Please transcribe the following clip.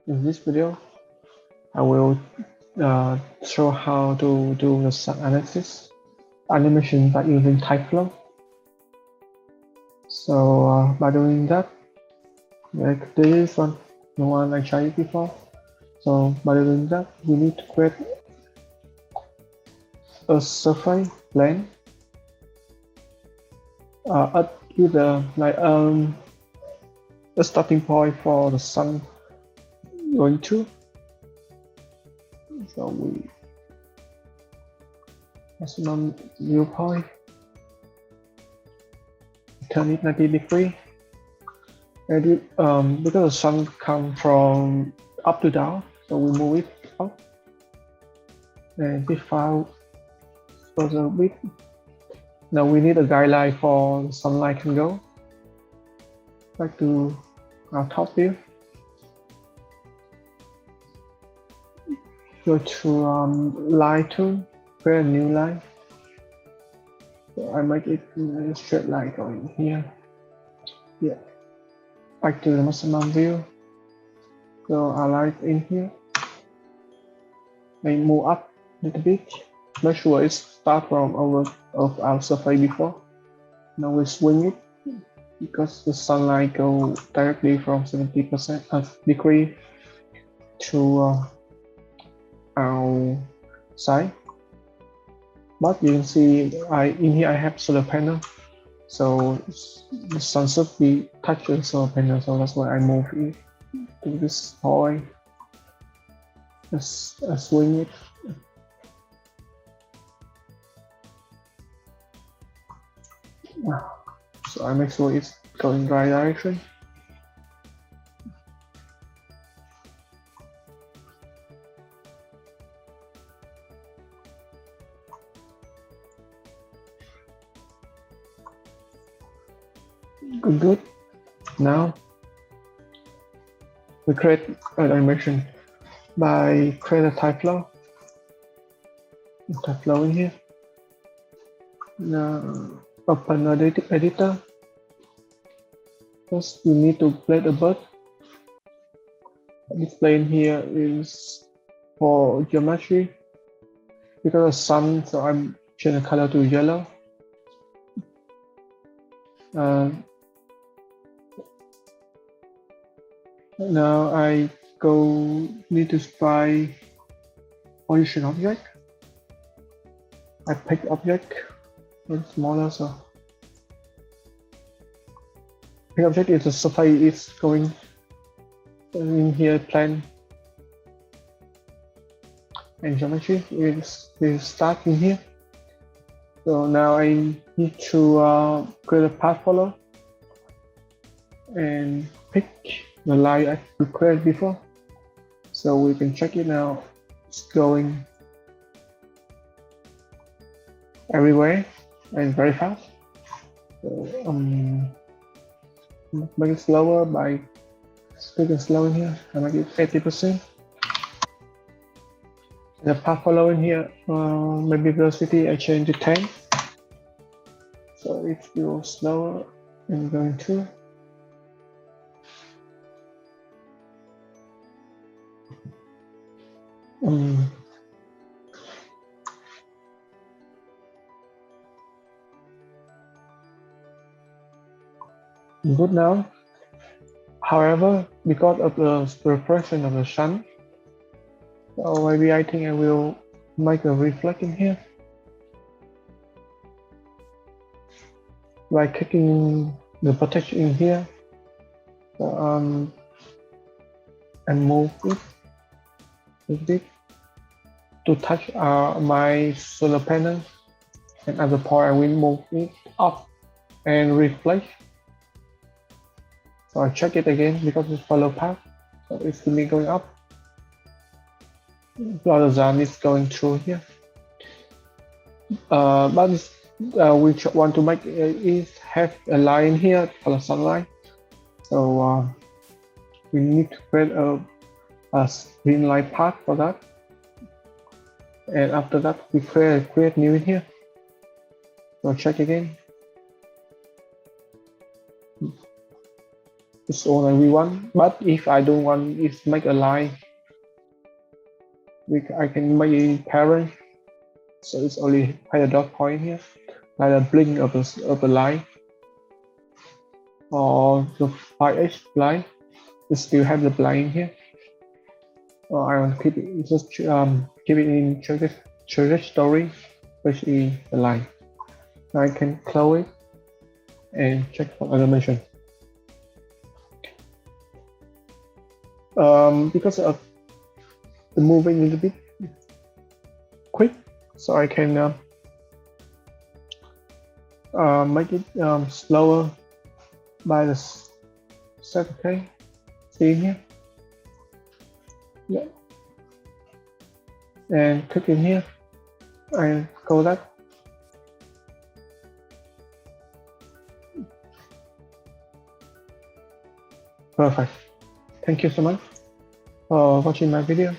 In this video, I will show how to do the sun analysis animation by using Tyflow. So by doing that, like this one, the one I tried before. So by doing that, we need to create a surface plane up with a starting point for the sun going to. So we maximum viewpoint, turn it 90 degrees. And because the sun comes from up to down, so we move it up and this file further width. Now we need a guideline for the sunlight can go. Back to our top view. Go to line tool, create a new line. So I make it a straight line going here. Yeah. Back to the maximum view. So I like in here. And move up a little bit. Make sure it starts from over of our surface before. Now we swing it because the sunlight go directly from 70% degree to our side. But you can see in here I have solar panel, so the sun should be touching solar panel, so that's why I move it to this point. Just swing it. So I make sure it's going right direction. Good. Now we create an animation by create a Tyflow. Tyflow in here. Now open the editor. First, we need to play the bird. This plane here is for geometry. Because of sun, so I'm changing the color to yellow. Now I need to spy position object. I pick object and smaller, so pick object is the surface is going in here. Plan and geometry will start in here. So now I need to create a path follow and pick the line I created before, so we can check it now. It's going everywhere and very fast. So make it slower by speaking slow in here. I make it 80%. The path follow in here, maybe velocity I change to 10. So it goes slower and going through. Good now. However, because of the reflection of the sun, so maybe I think I will make a reflect in here by clicking the protection in here, and move it a bit to touch my solar panel, and at the point I will move it up and reflect. So I check it again because it's follow path, so it's going up rather than it's going through here. But we want to make it have a line here for the sunlight, so we need to create a green light path for that, and after that we create new in here. So check again. it's all that we want. But if I don't want it to make a line, I can make it parent. So it's only hide a dot point here, like a blink of the line, or the 5H line. We still have the blind here. Or I want to keep it just keep it in trajectory, which is the line. Now I can close it and check for animation. Because of the moving a little bit quick, so I can make it slower by the set. Okay, see here, yeah, and click in here and go that. Perfect. Thank you so much for watching my video.